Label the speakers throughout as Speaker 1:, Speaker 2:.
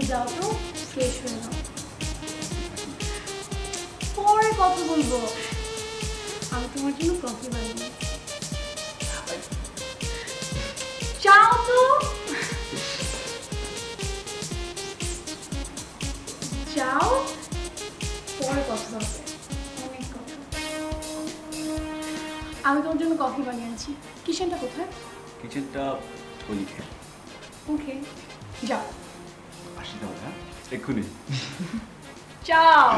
Speaker 1: যাও তো ফ্রেশ হয়ে নাও, পরে কথা বলবো। আমি তোমার জন্য কফি বানিয়ে যাও তো, যাও, পরে কথা হবে, অনেক কথা। আমি তোমার জন্য কফি বানিয়ে আনছি। কিচেনটা কোথায়?
Speaker 2: কিচেনটা ওইদিকে।
Speaker 1: ওকে, যাও।
Speaker 2: আসি তাহলে, হ্যাঁ, এক্ষুনি
Speaker 1: যাও।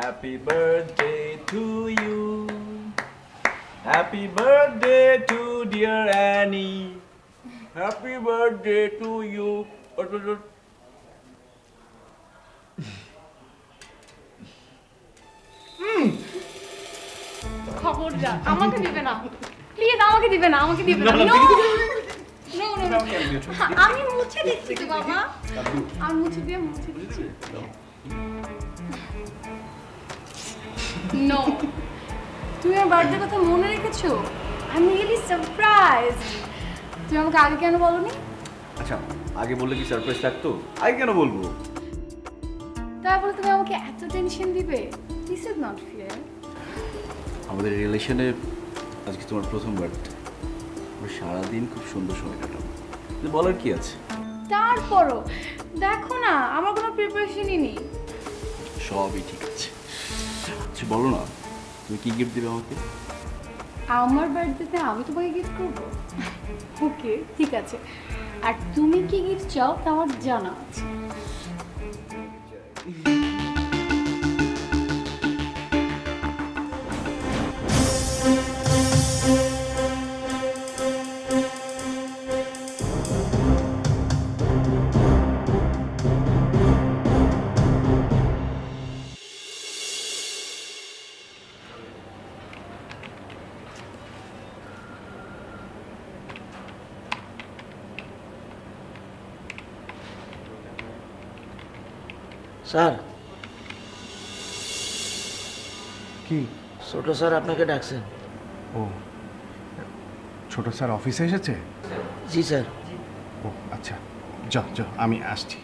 Speaker 2: Happy birthday to you. Happy birthday to dear Annie. Happy birthday to you.
Speaker 1: খবরদার আমাকে দিবে না, প্লিজ আমাকে দিবে না, আমাকে দিবে না। আমি মুছে দিচ্ছি তো বাবা, আমি মুছে দিচ্ছি। নো, তুমি আমার বার্থডে কথা মনে রেখেছো? I am really surprise. তুমি আমাকে আগে কেন বলোনি?
Speaker 2: আচ্ছা, আগে বললে কি সারপ্রাইজ থাকতো? আগে কেন বলবো?
Speaker 1: তারপরে তুমি আমাকে এত টেনশন দিবে? This is not fair.
Speaker 2: আমাদের রিলেশনে আজকে তোমার প্রথম বার্থডে, আমরা সারাদিন খুব সুন্দর সময় কাটাবো, বলার কি আছে?
Speaker 1: তারপরও দেখো না, আমার কোনো প্রিপারেশনই নেই।
Speaker 2: সবই ঠিক আছে। আচ্ছা বলো না, তুমি কি গিফট দেবে আমাকে?
Speaker 1: আমার বার্থডেতে আমি তোমাকে গিফট করবো? ওকে, ঠিক আছে। আর তুমি কি গিফট চাও তা আমার জানা আছে।
Speaker 3: স্যার,
Speaker 4: কি?
Speaker 3: ছোট স্যার আপনাকে ডাকছেন।
Speaker 4: ও, ছোট স্যার অফিসে এসেছে?
Speaker 3: জি স্যার।
Speaker 4: ও আচ্ছা, যাও যাও, আমি আসছি।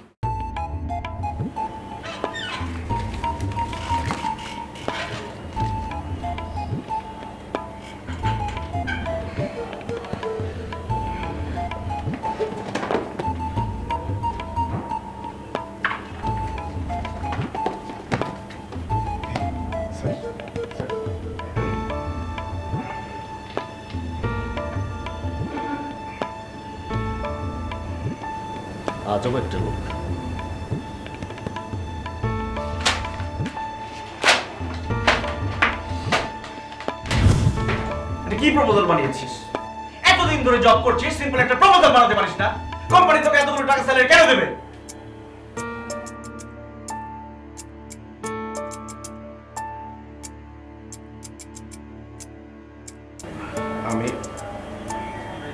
Speaker 2: আজব একটা লোক।
Speaker 5: কি প্রপোজাল বানিয়েছিস? এতদিন ধরে জব করছিস, সিম্পল একটা প্রপোজাল বানাতে পারিস না? কোম্পানি তোকে এতগুলো টাকা স্যালারি কেন দেবে?
Speaker 4: আমি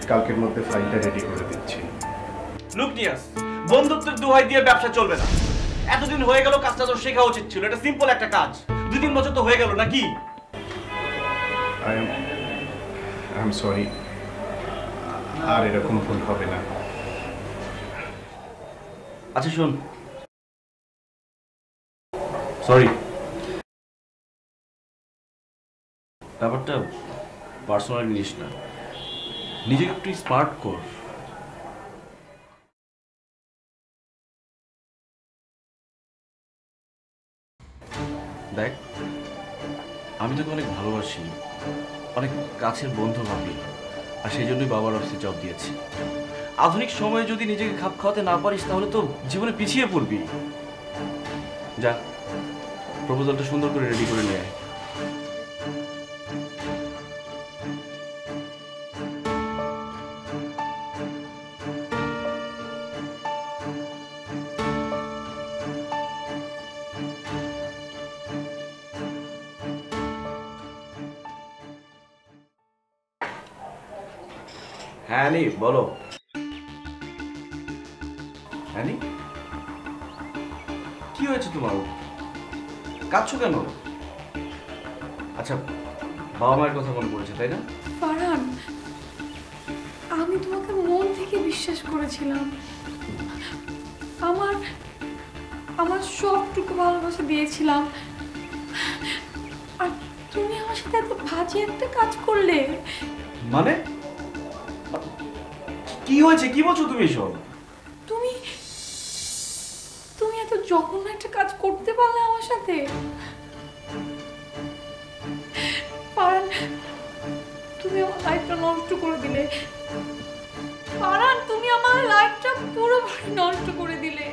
Speaker 4: কালকের মধ্যে ফাইলটা রেডি করে দিচ্ছি।
Speaker 5: লুক নিয়াস, বন্ধুত্বের দোহাই দিয়ে ব্যবসা চলবে না। এতদিন হয়ে গেল, কাজটা তো শেখা উচিত ছিল। এটা সিম্পল একটা কাজ, 2-3 বছর তো হয়ে গেল নাকি?
Speaker 4: আই এম সরি, আর এরকম ভুল হবে না।
Speaker 5: আচ্ছা শোন, সরি, ব্যাপারটা পার্সোনাল জিনিস না, নিজেকে একটু স্মার্ট কর। দেখ, আমি তোকে অনেক ভালোবাসি, অনেক কাছের বন্ধু ভাবি, আর সেই জন্যই বাবার অফিসে জব দিয়েছি। আধুনিক সময়ে যদি নিজেকে খাপ খাওয়াতে না পারিস তাহলে তো জীবনে পিছিয়ে পড়বি। যা, প্রপোজালটা সুন্দর করে রেডি করে নিয়ে আয়। হ্যাঁ নি, বলো। হ্যাঁ নি, কি হয়েছে তোমার? কাঁদছো কেন? আচ্ছা, বাবা মায়ের কথা মনে পড়েছে তাই না?
Speaker 1: ফারহান, আমি তোমাকে মন থেকে বিশ্বাস করেছিলাম। আমার আমার সবটুকু ভালোবাসা দিয়েছিলাম, আর তুমি আমার সাথে এত বাজে একটা কাজ করলে।
Speaker 5: মানে কি হয়েছে, কি বলছো তুমি এসব?
Speaker 1: তুমি তুমি এত জঘন্য একটা কাজ করতে পারলে আমার সাথে। ফারহান, তুমি আমার লাইফটা নষ্ট করে দিলে। ফারহান, তুমি আমার লাইফটা পুরোপুরি নষ্ট করে দিলে।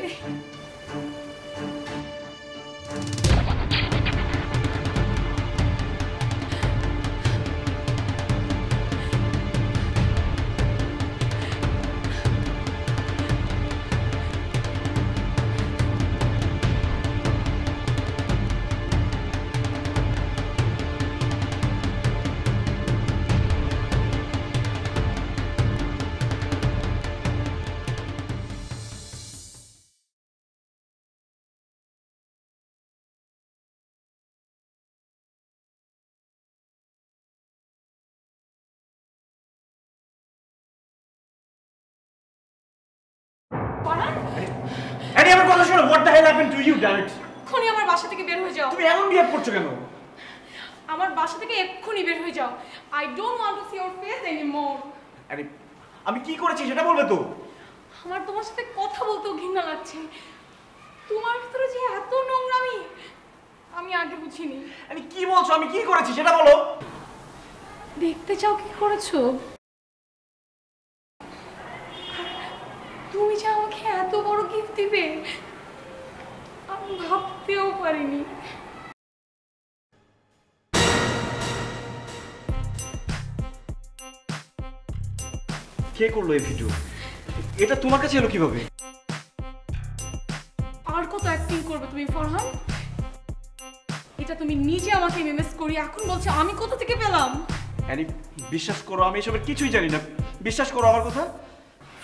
Speaker 5: আরে আমার কথা শোনো, what the hell happened to you, damn it?
Speaker 1: এক্ষুনি আমার বাসা থেকে বের হয়ে যাও।
Speaker 5: তুমি এমন বিহেভ করছো কেন?
Speaker 1: আমার বাসা থেকে এক্ষুনি বের হয়ে যাও। I don't want to see your face anymore.
Speaker 5: আরে আমি কি করেছি সেটা বলবে তো?
Speaker 1: আমার তোমার সাথে কথা বলতেও ঘৃণা লাগছে। তোমার ভিতরে যে এত নোংরামি আমি আগে বুঝিনি।
Speaker 5: আরে কি বলছো, আমি কি করেছি সেটা বলো।
Speaker 1: দেখতে চাও কি করেছো? তুমি যে আমাকে এত বড় গিফট দিবে আমি ভাবতেও পারিনি।
Speaker 5: কে করলো এই ভিডিও? এটা তোমার কাছে এলো কিভাবে?
Speaker 1: আর কত অ্যাক্টিং করবে তুমি ফারহান? এটা তুমি নিজে আমাকে মেমেস করি এখন বলছো আমি কোথা থেকে পেলাম?
Speaker 5: আরে বিশ্বাস করো, আমি এসবের কিছুই জানি না। বিশ্বাস করো আমার কথা।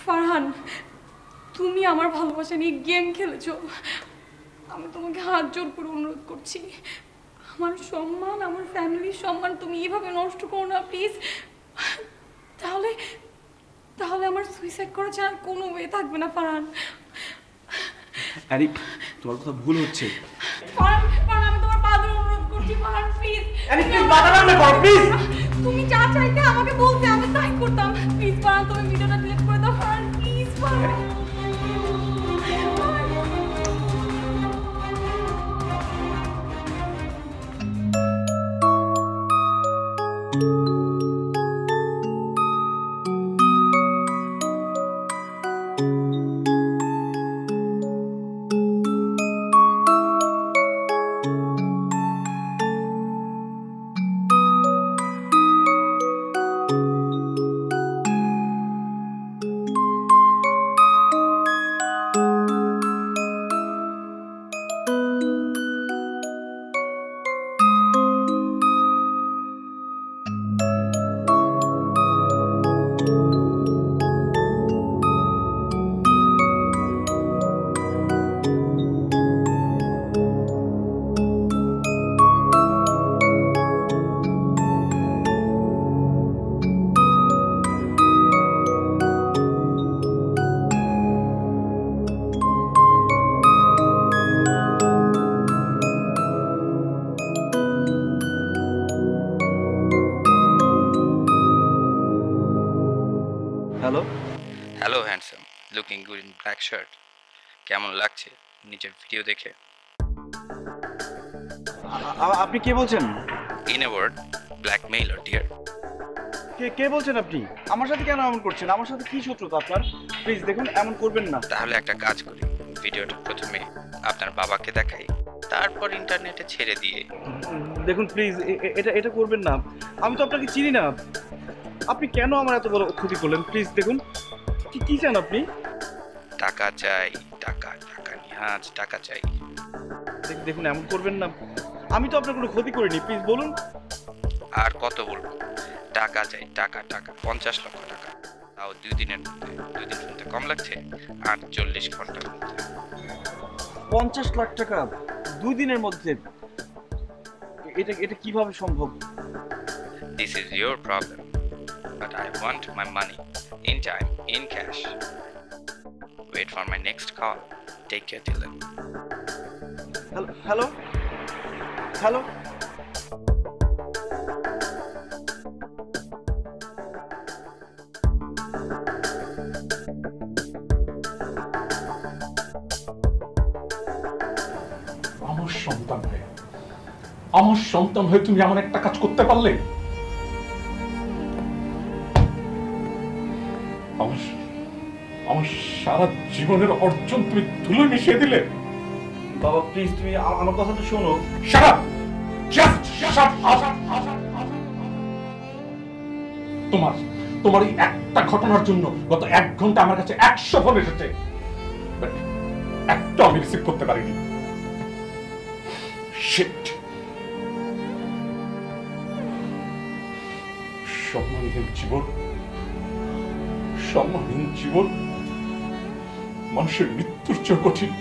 Speaker 1: ফারহান, তুমি আমার ভালোবাসা নিয়ে গেম খেলেছো। আমি তোমাকে হাত জোর করে অনুরোধ করছি, আমার সম্মান, আমার ফ্যামিলির সম্মান তুমি এইভাবে নষ্ট করো না প্লিজ। তাহলে তাহলে আমার সুইসাইড করা ছাড়া কোনো ওয়ে থাকবে না ফারহান।
Speaker 5: আরে তোমার কথা ভুল হচ্ছে।
Speaker 1: ফারহান, ফারহান, আমি তোমার পা ধরে অনুরোধ করছি ফারহান প্লিজ।
Speaker 5: আরে প্লিজ বাধা না করো প্লিজ।
Speaker 1: তুমি যা চাইতে আমাকে বলতে আমি তাই করতাম। প্লিজ ফারহান, তুমি ভিডিওটা ডিলিট করে দাও Farhan please. Farhan
Speaker 5: hello.
Speaker 6: Hello handsome, looking good in black shirt. কেমন লাগছে নিজের ভিডিও দেখে?
Speaker 5: আপনি কে বলছেন?
Speaker 6: In a word, blackmailer dear.
Speaker 5: কে বলছেন আপনি? আমার সাথে কেন এমন করছেন? আমার সাথে কি শত্রুতা আপনার? প্লিজ দেখুন, এমন করবেন না।
Speaker 6: তাহলে একটা কাজ করি, ভিডিওটা প্রথমে আপনার বাবাকে দেখাই, তারপর ইন্টারনেটে ছেড়ে দিয়ে।
Speaker 5: দেখুন প্লিজ, এটা করবেন না। আমি তো আপনাকে চিনি না। আপনি কেন আমার এত বড় ক্ষতি করলেন? প্লিজ দেখুন, কি চান আপনি?
Speaker 6: টাকা চাই, টাকা টাকা নিহাজ টাকা চাই।
Speaker 5: দেখুন, এমন করবেন না। আমি তো আপনার কোনো ক্ষতি করিনি, প্লিজ বলুন।
Speaker 6: আর কত বলবো? টাকা চাই, টাকা টাকা, 50 লক্ষ টাকা। তাও 2 দিনের মধ্যে। 2 দিন শুনতে কম লাগছে? 48 ঘন্টার মধ্যে।
Speaker 5: 50 লাখ টাকা 2 দিনের মধ্যে? এটা এটা কিভাবে সম্ভব?
Speaker 6: This is your problem. But I want my money in time, in cash. Wait for my next call. Take care till then.
Speaker 5: Hello hello
Speaker 7: আমার সন্তান হয়ে তুমি এমন একটা কাজ করতে পারলে? আমার সারা জীবনের অর্জন তুমি ধুলো মিশিয়ে দিলে।
Speaker 5: বাবা প্লিজ তুমি আমার কথা তো শোনো।
Speaker 7: Shut up! Just shut up! তোমার এই একটা ঘটনার জন্য গত 1 ঘন্টা আমার কাছে 100 ফোন এসেছে, বাট একটা আমি রিসিভ করতে পারিনি। শিট! সম্মানহীন জীবন মানুষের মৃত্যুর চেয়ে কঠিন।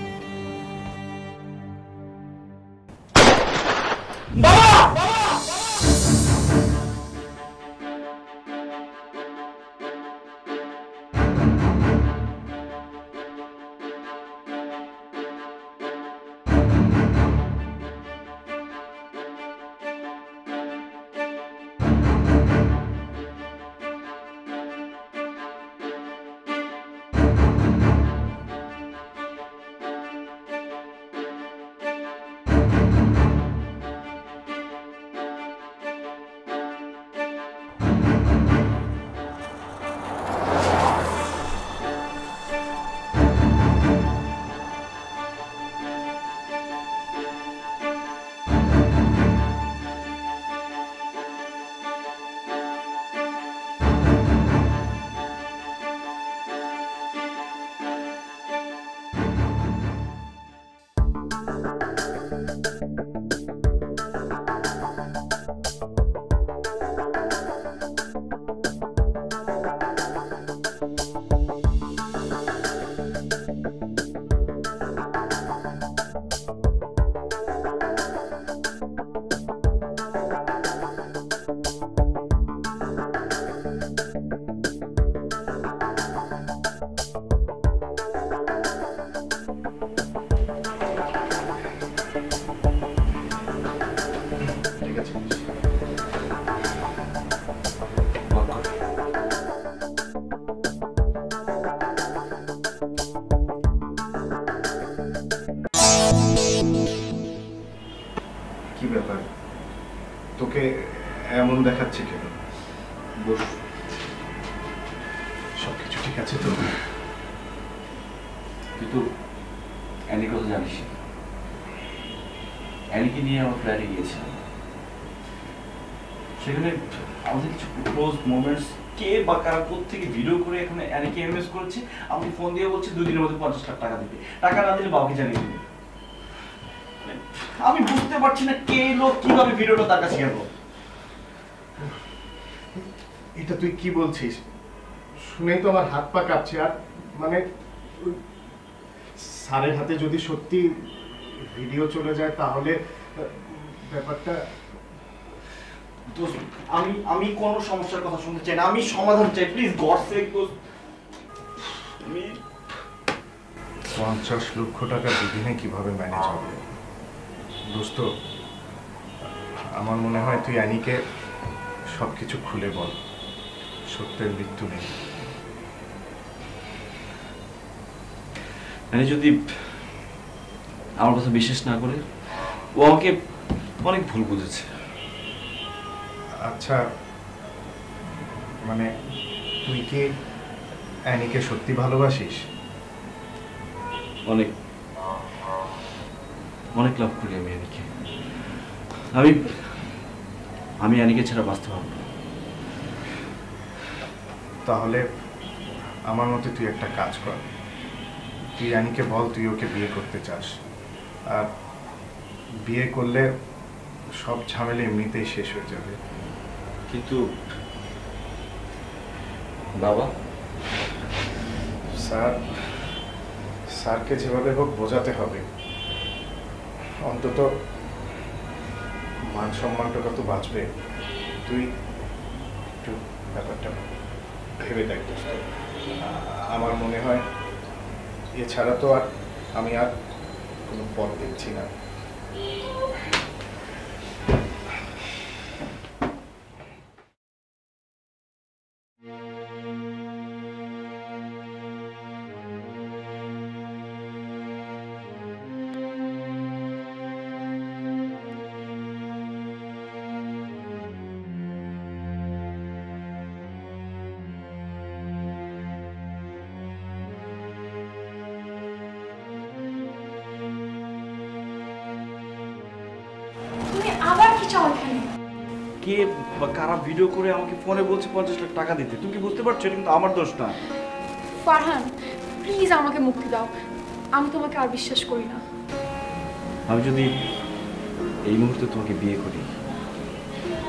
Speaker 4: কি ব্যাপার, তোকে এমন দেখাচ্ছে কেন? বস, সবকিছু ঠিক আছে তো?
Speaker 2: কিন্তু অ্যানির কথা জানিস, অ্যানিকে নিয়ে আমার ফ্ল্যাটে গিয়েছিলাম। সেখানে আমাদের কিছু ক্লোজ মোমেন্টস কে বা কারা থেকে ভিডিও করে এখানে অ্যানিকে এমএস করেছে। আমাকে ফোন দিয়ে বলছে 2 দিনের মধ্যে 50 লাখ টাকা দিবে, টাকা না দিলে বাবাকে জানিয়ে দিবে। আমি বুঝতে পারছি না কে লোক কিভাবে ভিডিওটা তার কাছে গেল।
Speaker 4: এটা তুই কি বলছিস? শুনেই তো আমার হাত পা কাঁপছে। আর মানে স্যারের হাতে যদি সত্যি ভিডিও চলে যায় তাহলে ব্যাপারটা।
Speaker 5: আমি কোন সমস্যার কথা শুনতে চাই না, আমি সমাধান চাই, প্লিজ গড সেক। আমি
Speaker 4: 50 লক্ষ টাকা দুদিনে কিভাবে ম্যানেজ হবে? দোস্ত, আমার মনে হয় তুই অ্যানিকে সবকিছু খুলে বল। সত্যের মৃত্যু নেই।
Speaker 2: অ্যানি যদি আমার কথা বিশ্বাস না করে, ও আমাকে অনেক ভুল বুঝেছে।
Speaker 4: আচ্ছা, মানে তুই কি অ্যানিকে সত্যি ভালোবাসিস?
Speaker 2: অনেক অনেক লাভ করি আমি অ্যানিকে। আমি অ্যানিকে ছাড়া বাঁচতে পারবো না।
Speaker 4: তাহলে আমার মতে তুই একটা কাজ কর, তুই অ্যানিকে বল তুই ওকে বিয়ে করতে চাস। আর বিয়ে করলে সব ঝামেলা এমনিতেই শেষ হয়ে যাবে।
Speaker 2: কিন্তু বাবা,
Speaker 4: স্যারকে যেভাবে হোক বোঝাতে হবে। অন্তত মান সম্মানটা কত বাঁচবে তুই একটু ব্যাপারটা ভেবে দেখ দোস্ত। আমার মনে হয় এছাড়া তো আর আমি আর কোনো পথ দেখছি না।
Speaker 1: তুমি আবার কি চাও এখানে?
Speaker 5: কে বা কারা ভিডিও করে আমাকে ফোনে বলছে 50 লাখ টাকা দিতে, তুমি কি বুঝতে পারছো? এটা কিন্তু আমার দোষ না।
Speaker 1: ফারহান প্লিজ আমাকে মুক্তি দাও, আমি তোমাকে আর বিশ্বাস করি না।
Speaker 5: আমি যদি এই মুহূর্তে তোমাকে বিয়ে করি,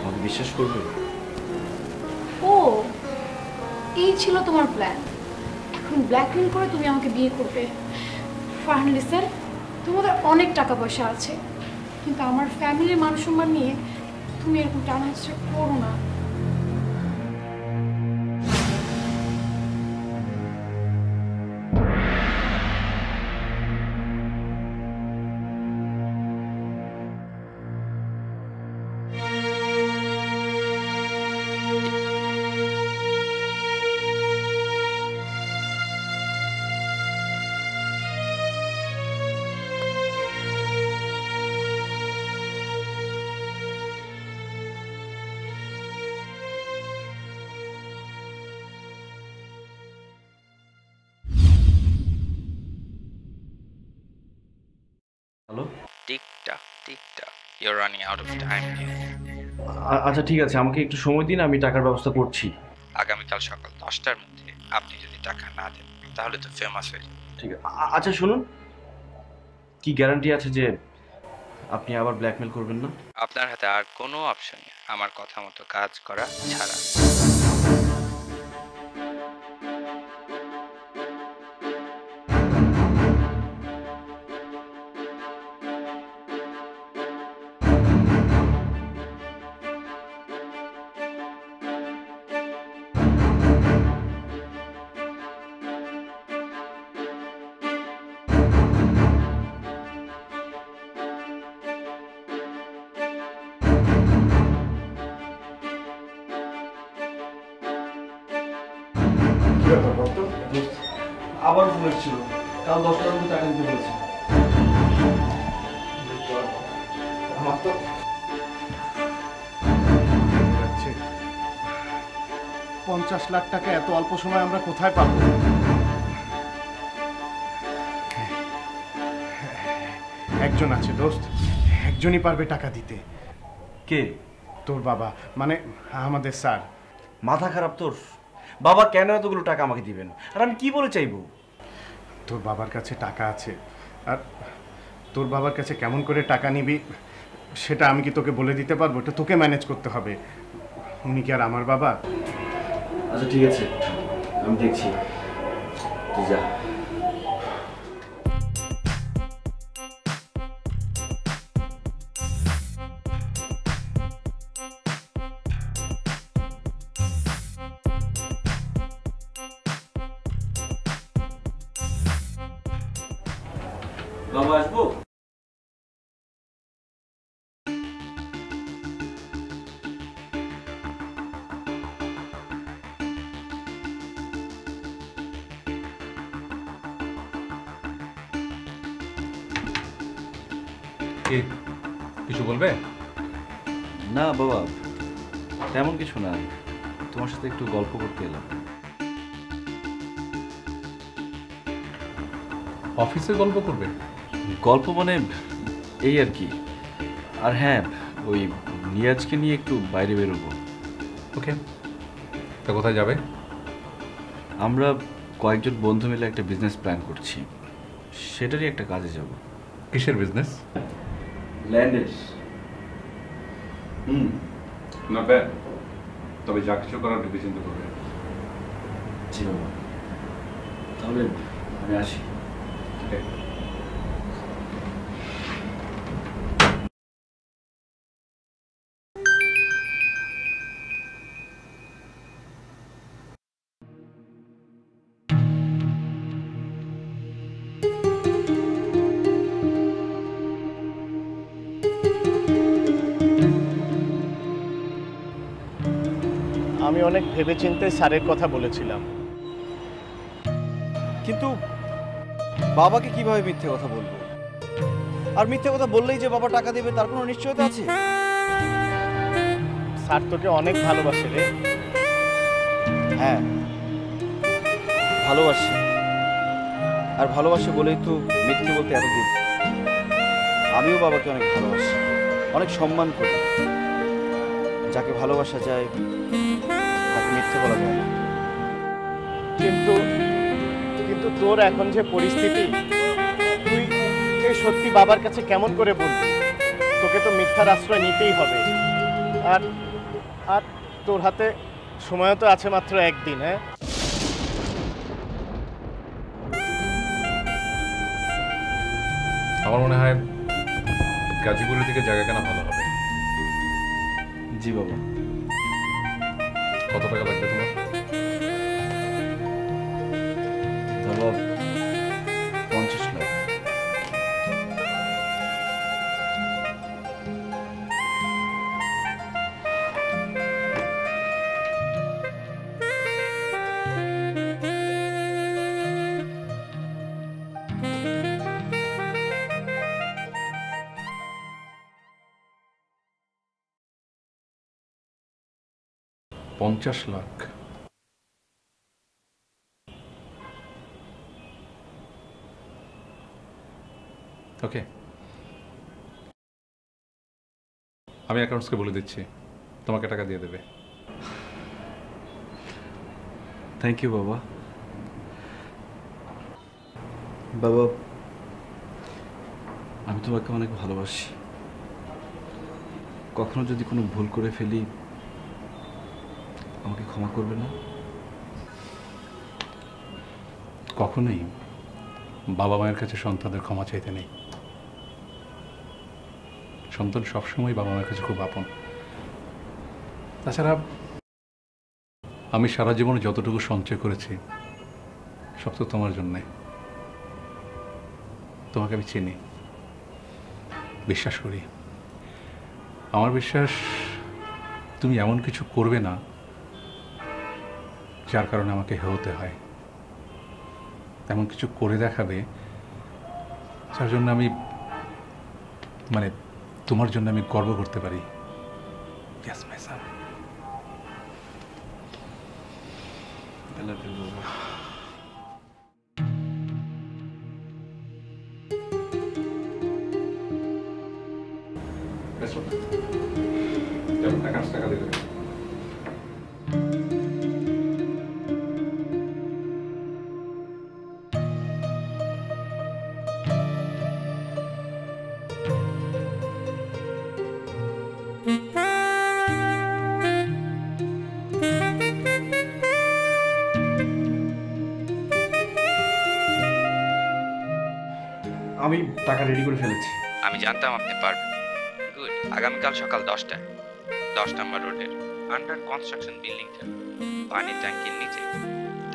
Speaker 5: আমাকে বিশ্বাস করবে?
Speaker 1: ও এই ছিল তোমার প্ল্যান, এখন ব্ল্যাকমেল করে তুমি আমাকে বিয়ে করবে। ফারহান লিসেন, তোমাদের অনেক টাকা পয়সা আছে, কিন্তু আমার ফ্যামিলির মান সম্মান নিয়ে তুমি এরকম টানাহাসড়া করো না।
Speaker 5: Hello,
Speaker 6: TikTok TikTok, you are running out of time here.
Speaker 5: আচ্ছা ঠিক আছে, আমাকে একটু সময় দিন, আমি টাকার ব্যবস্থা করছি।
Speaker 6: আগামীকাল সকাল 10টার মধ্যে আপনি যদি টাকা না দেন তাহলে তো ফেমাস হয়ে যাবে।
Speaker 5: ঠিক আছে। আচ্ছা শুনুন, কি গ্যারান্টি আছে যে আপনি আবার ব্ল্যাকমেল করবেন না?
Speaker 6: আপনার হাতে আর কোনো অপশন নেই আমার কথা মতো কাজ করা ছাড়া।
Speaker 4: কি ব্যাপার বলতো?
Speaker 5: আবার ফোন এসেছিল, কাল 10টার মধ্যে টাকা দিতে বলেছে।
Speaker 4: আমার তো যাচ্ছে 50 লাখ টাকা এত অল্প সময় আমরা কোথায় পাবো? একজন আছে দোস্ত, একজনই পারবে টাকা দিতে।
Speaker 5: কে?
Speaker 4: তোর বাবা, মানে আমাদের স্যার।
Speaker 5: মাথা খারাপ তোর? বাবা কেন এতগুলো টাকা আমাকে দিবেন, আর আমি কি বলে চাইবো?
Speaker 4: তোর বাবার কাছে টাকা আছে, আর তোর বাবার কাছে কেমন করে টাকা নিবি সেটা আমি কি তোকে বলে দিতে পারবো? এটা তোকে ম্যানেজ করতে হবে। উনি কি আর আমার বাবা?
Speaker 5: আচ্ছা ঠিক আছে, আমি দেখছি, তুই যা। বাবা আসবো?
Speaker 7: কি কিছু বলবে?
Speaker 5: না বাবা, তেমন কিছু না, তোমার সাথে একটু গল্প করতে এলাম।
Speaker 7: অফিসে গল্প করবে?
Speaker 5: গল্প মানে এই আর কি। আর হ্যাঁ, ওই নিয়াজকে নিয়ে একটু বাইরে বেরোবো।
Speaker 7: ওকে, তা কোথায় যাবে?
Speaker 5: আমরা কয়েকজন বন্ধু মিলে একটা বিজনেস প্ল্যান করছি, সেটারই একটা কাজে যাব।
Speaker 7: কিসের বিজনেস?
Speaker 5: ল্যান্ডের।
Speaker 7: না ব্যাড, তবে যা কিছু করার ভেবে চিন্তা করবে।
Speaker 5: জি বাবা, তাহলে আমি আসি।
Speaker 7: Okay.
Speaker 4: আমি অনেক ভেবেচিন্তে স্যারের কথা বলেছিলাম।
Speaker 5: কিন্তু বাবাকে কিভাবে মিথ্যে কথা বলবো? আর মিথ্যে কথা বললেই যে বাবা টাকা দেবে তার কোনো নিশ্চয়তা আছে?
Speaker 4: স্যার তোকে অনেক ভালোবাসে রে।
Speaker 5: হ্যাঁ, ভালোবাসি। আর ভালোবাসে বলেই তো মিথ্যে বলতে এতদিন। আমিও বাবাকে অনেক ভালোবাসি, অনেক সম্মান করি। যাকে ভালোবাসা যায় তাকে মিথ্যে বলা যায় না।
Speaker 4: কিন্তু কিন্তু তোর এখন যে পরিস্থিতি, তুই সত্যি বাবার কাছে কেমন করে বলবি? তোকে তো মিথ্যার আশ্রয় নিতেই হবে। আর আর তোর হাতে সময় তো আছে মাত্র একদিন। হ্যাঁ,
Speaker 7: আমার মনে হয় গাজীপুরের দিকে জায়গা কেনা ভালো হবে।
Speaker 5: জি বাবা।
Speaker 7: কত টাকা লাগবে তোমার?
Speaker 5: বাবা 50 লাখ।
Speaker 7: $50 লাখ। ওকে, আমি অ্যাকাউন্টসকে বলে দিচ্ছি, তোমাকে টাকা দিয়ে দেবে।
Speaker 5: থ্যাংক ইউ বাবা। বাবা, আমি তোমাকে অনেক ভালোবাসি। কখনো যদি কোনো ভুল করে ফেলি আমাকে ক্ষমা করবে না?
Speaker 7: কখনোই বাবা মায়ের কাছে সন্তানদের ক্ষমা চাইতে নেই। সন্তান সবসময় বাবা মায়ের কাছে খুব আপন। তাছাড়া আমি সারা জীবনে যতটুকু সঞ্চয় করেছি সব তো তোমার জন্যে। তোমাকে আমি চিনি, বিশ্বাস করি। আমার বিশ্বাস তুমি এমন কিছু করবে না যার কারণে আমাকে হেওতে হয়। এমন কিছু করে দেখাবে যার জন্য আমি তোমার জন্য আমি গর্ব করতে পারি। Yes, my son.
Speaker 5: I love you, বাবা।
Speaker 7: টাকা দিয়ে দেবে।
Speaker 2: আমি টাকা রেডি করে ফেলেছি।
Speaker 6: আমি জানতাম আপনি পারবেন। গুড। আগামীকাল সকাল 10টায় 10 নম্বর রোডের আন্ডার কনস্ট্রাকশন বিল্ডিংটা পানির ট্যাঙ্কির নিচে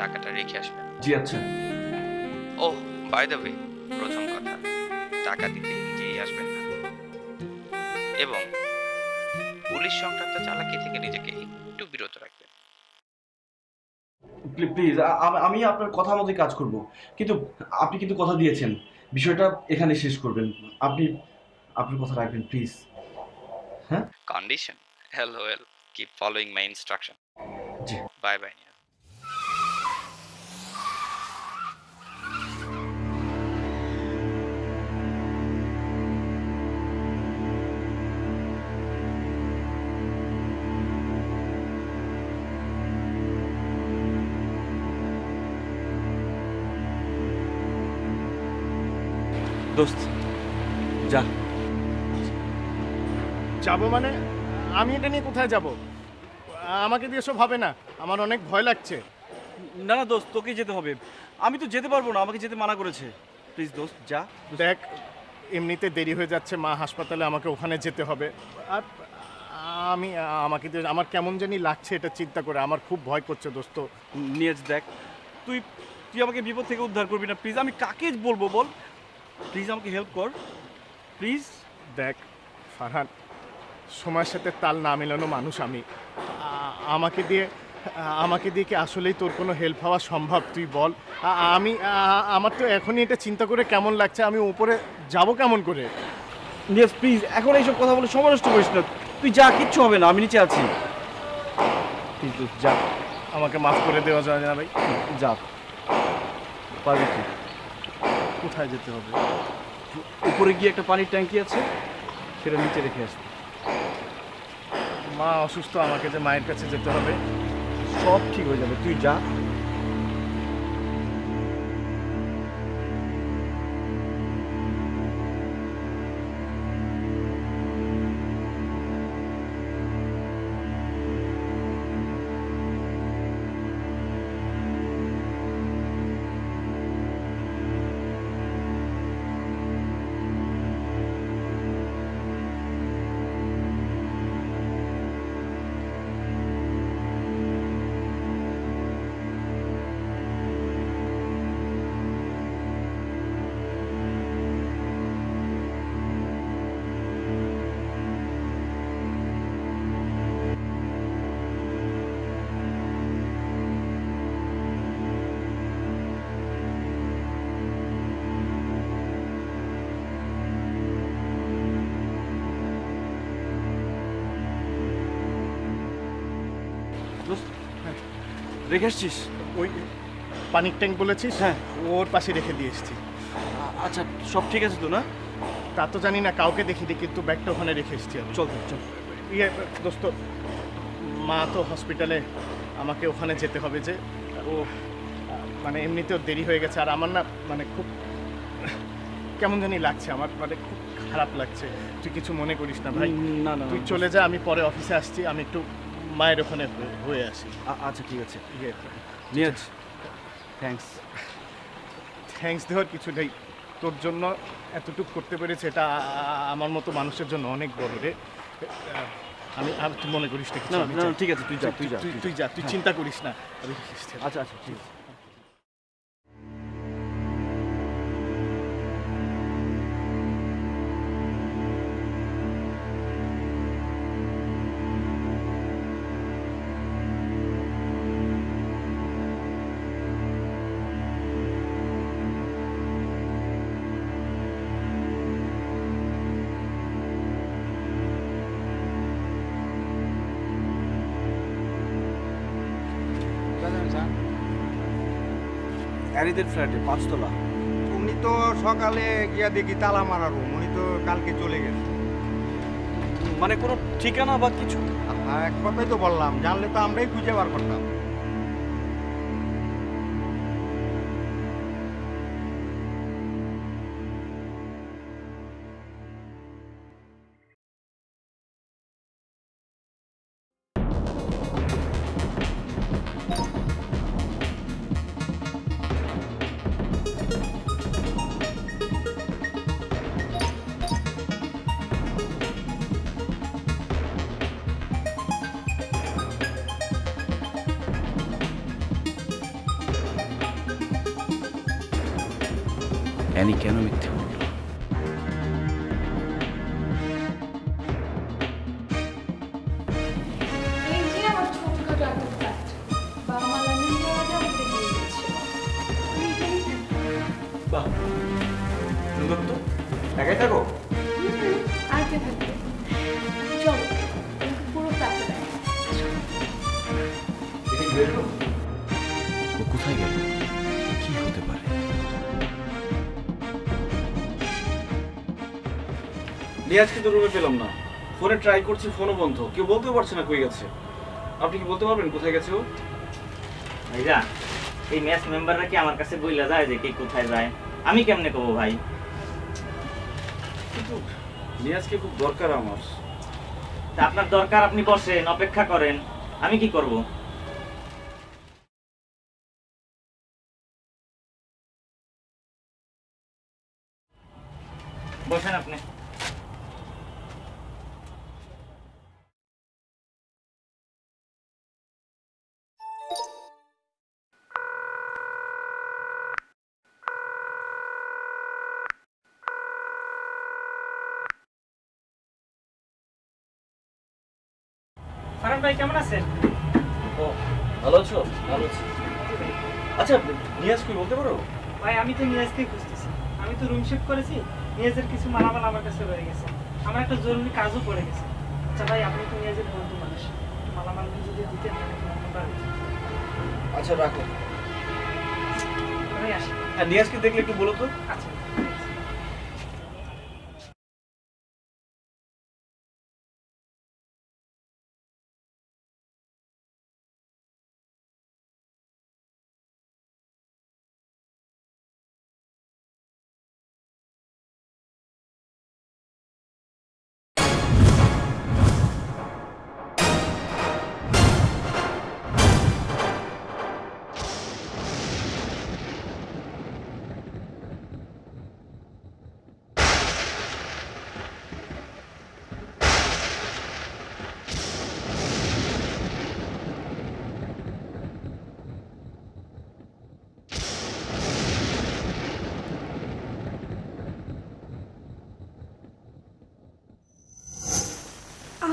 Speaker 6: টাকাটা রেখে আসবেন।
Speaker 2: জি আচ্ছা।
Speaker 6: ওহ, বাই দ্য ওয়ে, প্রথম কথা, টাকা দিতে নিজেই আসবেন না এবং পুলিশ সংক্রান্ত চালাকি থেকে নিজেকে একটু বিরত রাখবেন।
Speaker 2: প্লিজ, আমি আপনার কথা মতোই কাজ করব, কিন্তু আপনি কিন্তু কথা দিয়েছেন বিষয়টা এখানে শেষ করবেন। আপনি আপনার কথা রাখবেন প্লিজ। হ্যাঁ,
Speaker 6: condition? LOL, keep following my instruction.
Speaker 2: G.
Speaker 6: Bye bye.
Speaker 5: দোস্ত যা।
Speaker 4: যাবো মানে? আমি এটা নিয়ে কোথায় যাব? আমাকে দিয়ে সব হবে না, আমার অনেক ভয় লাগছে।
Speaker 5: না না দোস্ত, তোকেই যেতে হবে। আমি তো যেতে পারবো না, আমাকে যেতে মানা করেছে। প্লিজ দোস্ত যা।
Speaker 4: দেখ, এমনিতে দেরি হয়ে যাচ্ছে, মা হাসপাতালে, আমাকে ওখানে যেতে হবে। আর আমাকে দিয়ে আমার কেমন জানি লাগছে এটা চিন্তা করে, আমার খুব ভয় করছে দোস্ত।
Speaker 5: নিয়েজ দেখ, তুই আমাকে বিপদ থেকে উদ্ধার করবি না প্লিজ। আমি কাকে বলবো বল? প্লিজ আমাকে হেল্প কর প্লিজ।
Speaker 4: দেখ ফারহান, সময়ের সাথে তাল না মেলানো মানুষ আমি। আমাকে দিয়ে আমাকে দিয়ে কি আসলেই তোর কোনো হেল্প হওয়া সম্ভব? তুই বল। আমার তো এখনই এটা চিন্তা করে কেমন লাগছে, আমি উপরে যাব কেমন করে?
Speaker 5: নিয়াজ প্লিজ, এখন এইসব কথা বলে সময় নষ্ট করিস না। তুই যা, কিচ্ছু হবে না, আমি নিচে আছি।
Speaker 4: কিন্তু যা, আমাকে মাফ করে দেওয়া যায় না ভাই?
Speaker 5: যা, পারবি তুই।
Speaker 4: কোথায় যেতে হবে?
Speaker 5: উপরে গিয়ে একটা পানির ট্যাঙ্কি আছে, সেটা নিচে রেখে আসবি।
Speaker 4: মা অসুস্থ, আমাকে যে মায়ের কাছে যেতে হবে।
Speaker 5: সব ঠিক হয়ে যাবে, তুই যা। রেখে আসছিস?
Speaker 4: ওই পানির ট্যাঙ্ক বলেছিস?
Speaker 5: হ্যাঁ,
Speaker 4: ওর পাশে রেখে দিয়ে এসেছি।
Speaker 5: আচ্ছা, সব ঠিক আছে তো না?
Speaker 4: তা তো জানি না, কাউকে দেখিনি, কিন্তু ব্যাগটা ওখানে রেখে এসেছি আমি।
Speaker 5: চল চল।
Speaker 4: ইয়ে দোস্ত, মা তো হসপিটালে, আমাকে ওখানে যেতে হবে যে। ও মানে এমনিতেও দেরি হয়ে গেছে, আর আমার না মানে খুব কেমন জানি লাগছে, আমার মানে খুব খারাপ লাগছে। তুই কিছু মনে করিস না ভাই?
Speaker 5: না না,
Speaker 4: তুই চলে যা, আমি পরে অফিসে আসছি, আমি একটু মায়ের ওখানে হয়ে আসি।
Speaker 5: আচ্ছা ঠিক আছে।
Speaker 4: ইয়ে
Speaker 5: নিয়াজ, থ্যাঙ্কস।
Speaker 4: থ্যাঙ্কস দেওয়ার কিছু নেই, তোর জন্য এতটুকু করতে পেরেছে, এটা আমার মতো মানুষের জন্য অনেক বড় রে। আমি তুই মনে করিস না কিছু?
Speaker 5: না না, ঠিক আছে, তুই যা, তুই যা,
Speaker 4: তুই যা, তুই চিন্তা করিস না।
Speaker 5: আচ্ছা আচ্ছা, ঠিক আছে। অ্যারিদের ফ্ল্যাটে ৫ তলা।
Speaker 8: উনি তো সকালে গিয়া দেখি তালা মারা রুম, উনি তো কালকে চলে গেছে।
Speaker 5: মানে কোনো ঠিকানা বা কিছু?
Speaker 8: এক কথাই তো বললাম, জানলে তো আমরাই খুঁজে বার করতাম।
Speaker 5: অ্যানি কেন মিথ্যে বলল?
Speaker 1: এই যে আমার ছোটখাটো একটা ফ্ল্যাট, বাবা মা লন্ডন যাওয়া যাওয়া করে দিয়ে গেছে। আমি এখানেই থাকি।
Speaker 5: বাহ, সুন্দর তো। একাই থাকো?
Speaker 1: আর কে থাকবে? চলো, তোমাকে পুরো ফ্ল্যাটটা দেখাই।
Speaker 5: ও কোথায় গেল? কি হতে পারে? নিয়াজকে তো রুমে পেলাম না, ফোনে ট্রাই করছি, ফোনও বন্ধ, কেউ বলতেও পারছে না কই গেছে। আপনি কি বলতে পারবেন কোথায় গেছে ও?
Speaker 9: ভাইয়া, এই ম্যাচ মেম্বাররা কি আমার কাছে বইলা যায় যে কে কোথায় যায়? আমি কেমনে কব ভাই?
Speaker 5: কিন্তু নিয়াজকে খুব দরকার আমার।
Speaker 9: তা আপনার দরকার, আপনি বসেন, অপেক্ষা করেন, আমি কি করব? বসেন আপনি। ফারহান ভাই কেমন আছেন? ও
Speaker 5: ভালো আছো? ভালো আছি। আচ্ছা নিয়াজ কই বলতে পারো?
Speaker 10: ভাই আমি তো নিয়াজকেই খুঁজতেছি। আমি তো রুম শিফট করেছি, নিয়াজের কিছু মালামাল আমার কাছে রয়ে গেছে। আমার একটা জরুরি কাজও পড়ে গেছে। আচ্ছা ভাই আপনি তো নিয়াজের বন্ধু মানুষ, মালামালগুলো যদি দিতেন তাহলে খুব ভালো হতো।
Speaker 5: আচ্ছা রাখো।
Speaker 10: ভাই আসি।
Speaker 5: হ্যাঁ নিয়াজকে দেখলে একটু বলো তো।
Speaker 10: আচ্ছা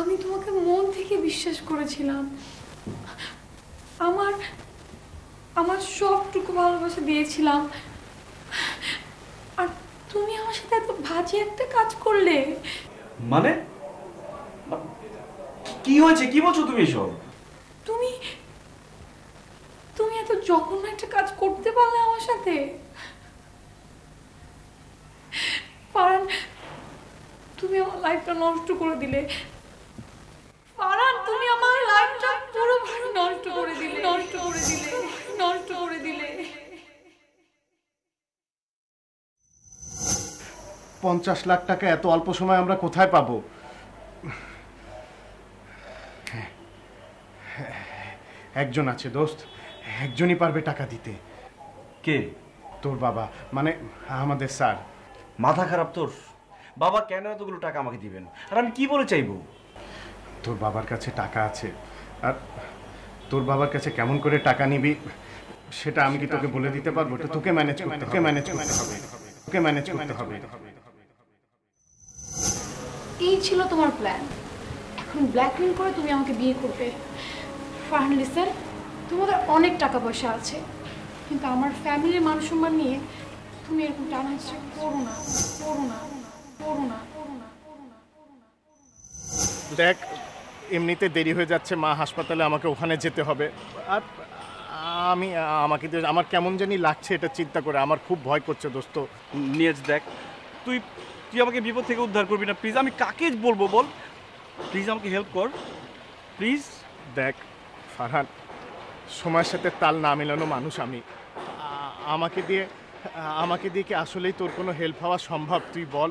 Speaker 1: আমি তোমাকে মন থেকে বিশ্বাস করেছিলাম, আমার আমার সবটুকু ভালোবাসা দিয়েছিলাম, আর তুমি আমার সাথে এত বাজে একটা কাজ করলে।
Speaker 5: মানে কি হয়েছে, কি বলছো তুমি এসব?
Speaker 1: তুমি তুমি এত জঘন্য একটা কাজ করতে পারলে আমার সাথে। ফারহান তুমি আমার লাইফটা নষ্ট করে দিলে। ফারহান তুমি আমার লাইফটা পুরোপুরি নষ্ট করে দিলে, নষ্ট করে দিলে, নষ্ট করে দিলে।
Speaker 4: 50 লাখ টাকা এত অল্প সময় আমরা কোথায় পাবো? একজন আছে দোস্ত, একজনই পারবে টাকা দিতে।
Speaker 5: কে?
Speaker 4: তোর বাবা, মানে আমাদের স্যার।
Speaker 5: মাথা খারাপ তোর? বাবা কেন এতগুলো টাকা আমাকে দিবেন, আর আমি কি বলে চাইবো?
Speaker 4: তোর বাবার কাছে টাকা আছে, আর তোর বাবার কাছে কেমন করে টাকা নিবি সেটা আমি কি তোকে বলে দিতে পারবো? তোকে ম্যানেজ করতে হবে, ম্যানেজ করতে হবে, তোকে ম্যানেজ করতে হবে।
Speaker 1: এই ছিল তোমার প্ল্যান। এখন ব্ল্যাকমেল করে তুমি আমাকে বিয়ে করবে। ফারহান লিসেন, তোমাদের অনেক টাকা পয়সা আছে, কিন্তু আমার ফ্যামিলির মান সম্মান নিয়ে তুমি এরকম টানাহাসি করো না, করো না, করো না, করো না।
Speaker 4: দেখ এমনিতে দেরি হয়ে যাচ্ছে, মা হাসপাতালে, আমাকে ওখানে যেতে হবে। আর আমি আমার কেমন জানি লাগছে এটা চিন্তা করে, আমার খুব ভয় করছে দোস্ত।
Speaker 5: নিয়াজ দেখ, তুই আমাকে বিপদ থেকে উদ্ধার করবি না প্লিজ? আমি কাকে বলবো বল? প্লিজ আমাকে হেল্প কর প্লিজ।
Speaker 4: দেখ ফারহান, সময়ের সাথে তাল না মেলানো মানুষ আমি। আমাকে দিয়ে কি আসলেই তোর কোনো হেল্প হওয়া সম্ভব? তুই বল।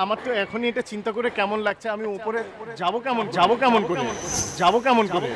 Speaker 4: আমার তো এখনই এটা চিন্তা করে কেমন লাগছে, আমি উপরে যাবো কেমন করে।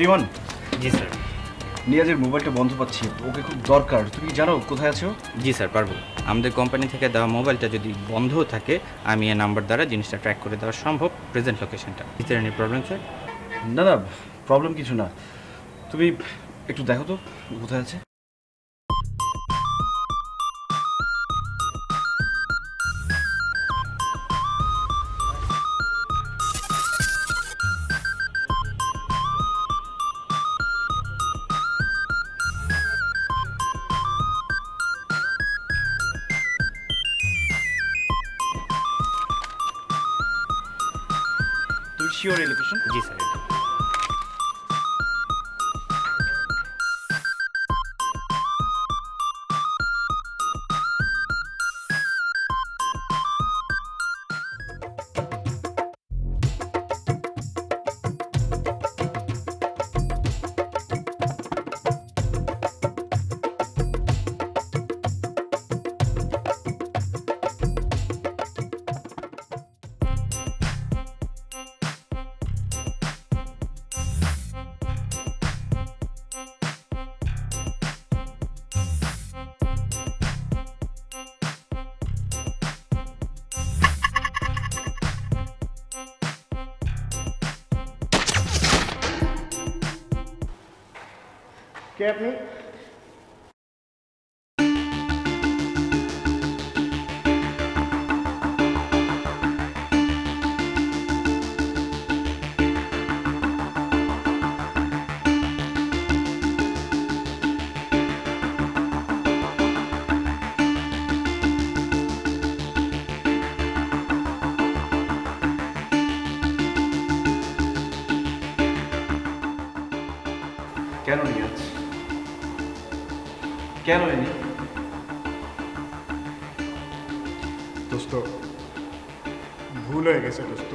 Speaker 5: রিমন।
Speaker 6: জি স্যার।
Speaker 5: নিয়াজের মোবাইলটা বন্ধ পাচ্ছি, ওকে খুব দরকার। তুমি জানো কোথায় আছো?
Speaker 6: জি স্যার পারবো। আমাদের কোম্পানি থেকে দেওয়া মোবাইলটা যদি বন্ধ থাকে আমি এই নাম্বার দ্বারা জিনিসটা ট্র্যাক করে দেওয়া সম্ভব, প্রেজেন্ট লোকেশনটা। Is there any problem sir?
Speaker 5: না না, প্রবলেম কিছু না। তুমি একটু দেখো তো কোথায় আছে। তুমি শিওর এই লোকেশন?
Speaker 6: জি স্যার।
Speaker 4: কে আপনি?
Speaker 2: কেন নিয়াজ? কেন এনি?
Speaker 4: দোস্ত, ভুল হয়ে গেছে দোস্ত।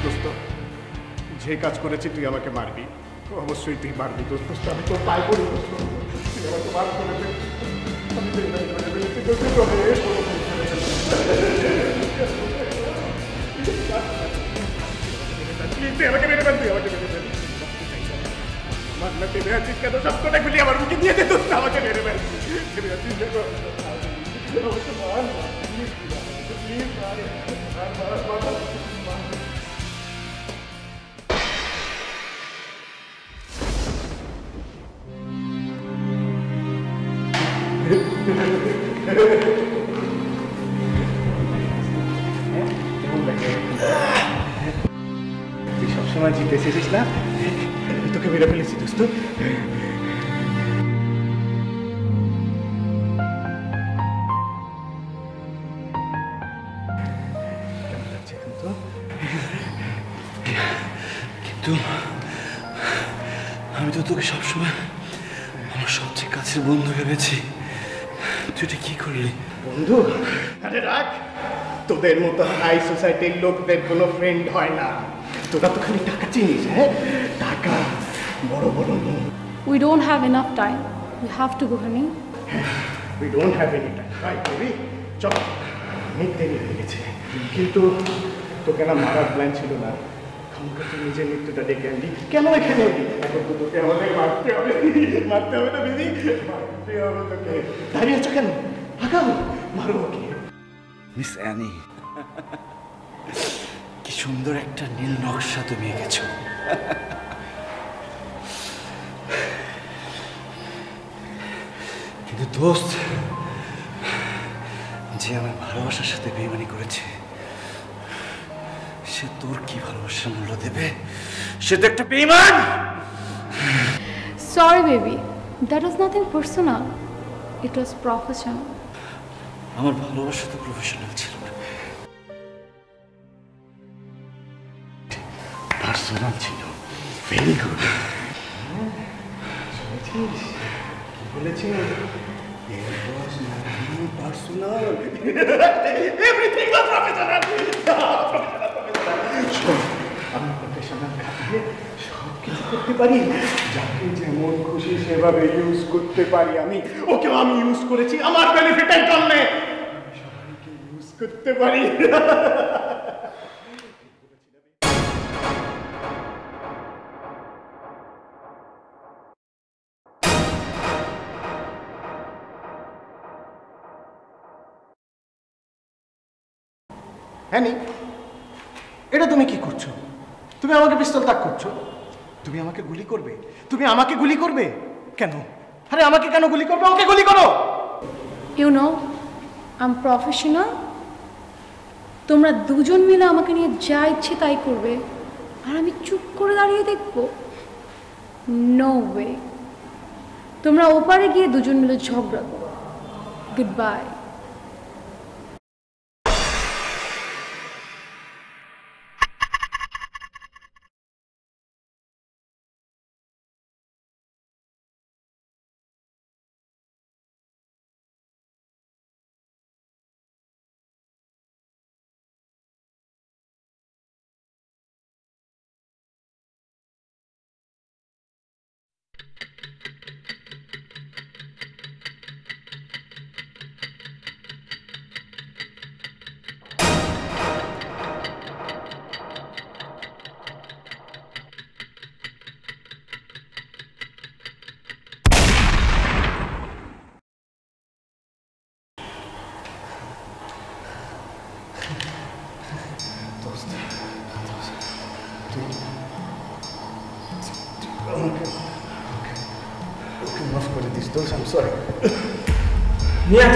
Speaker 4: দোস্ত, যে কাজ করেছি তুই আমাকে মারবি, অবশ্যই তুই মারবি দোস্ত। আমি তো পাই করি দোস্ত, তুই আমাকে মার করে দে। আমি তো এটাই করে ফেলেছি দোস্ত, তুই আমাকে মেরে ফেল, তুই আমাকে মেরে ফেল। মারনা টেনে আছিস কেন? সবকটা গুলি আমার মুখে দিয়ে দে দোস্ত, আমাকে মেরে ফেল। টেনে আছিস দেখো, আমাকে মার, প্লিজ মার, মার, মার, মার, মার। তুই সবসময় জিতে এসেছিস না? তোকে মেরে ফেলেছি দোস্ত। কেমন লাগছে এখন তো?
Speaker 5: কিন্তু আমি তো তোকে সবসময় আমার সবচেয়ে কাছের বন্ধু ভেবেছি, তুই এটা কি করলি?
Speaker 4: বন্ধু? আরে রাখ, তোদের মতো হাই সোসাইটির লোকদের কোনো ফ্রেন্ড হয় না। তোরা তো খালি টাকা চিনিস। হ্যাঁ, টাকা, বড় বড় লোক।
Speaker 1: We don't have enough time. We have to go, honey.
Speaker 4: We don't have any time. Right, baby? চল, অনেক দেরি হয়ে গেছে। কিন্তু তোকে না মারার প্ল্যান ছিল না। খামকা তুই নিজের মৃত্যুটা ডেকে আনলি। কেন এখানে এলি? এখন তো তোকে আমাদের মারতে হবে। মারতে হবে না বেবি? মারতে হবে তোকে। দাঁড়িয়ে আছো কেন? আগাও, মারো ওকে।
Speaker 5: মিস অ্যানি, কি সুন্দর একটা নীল নকশা তুমি এঁকেছো। কিন্তু দোস্ত, যে আমার ভালোবাসার সাথে বেইমানি করেছে, সে তোর কি ভালোবাসার মূল্য দেবে? সে তো একটা বেইমান।
Speaker 1: Sorry, baby. That was nothing personal. It was professional.
Speaker 5: আমার ভালোবাসা তো প্রফেশনাল ছিল না, পার্সোনাল ছিল। Very good.
Speaker 4: শুনেছিস কি বলেছে? Personal, everything was professional. আমি প্রফেশনাল খাতিরে সব কিছু করতে পারি, যাকে যেমন খুশি সেভাবে ইউজ করতে পারি। ওকেও আমি ইউজ করেছি আমার বেনিফিটের জন্য। সবাইকে ইউজ করতে পারি। হ্যাঁ, এটা তুমি কি করছো? তুমি আমাকে পিস্তল তাক করছো? তুমি আমাকে গুলি করবে? তুমি আমাকে গুলি করবে কেন? আরে আমাকে কেন গুলি করবে? ওকে গুলি করো।
Speaker 1: You know, I'm professional. তোমরা দুজন মিলে আমাকে নিয়ে যা ইচ্ছে তাই করবে, আর আমি চুপ করে দাঁড়িয়ে দেখবো? No way. তোমরা ওপারে গিয়ে দুজন মিলে ঝগড়া করো। Good bye.
Speaker 4: আমাকে ওকে মাফ করে দিস দোষ, আই এম সরি।
Speaker 7: নিয়াজ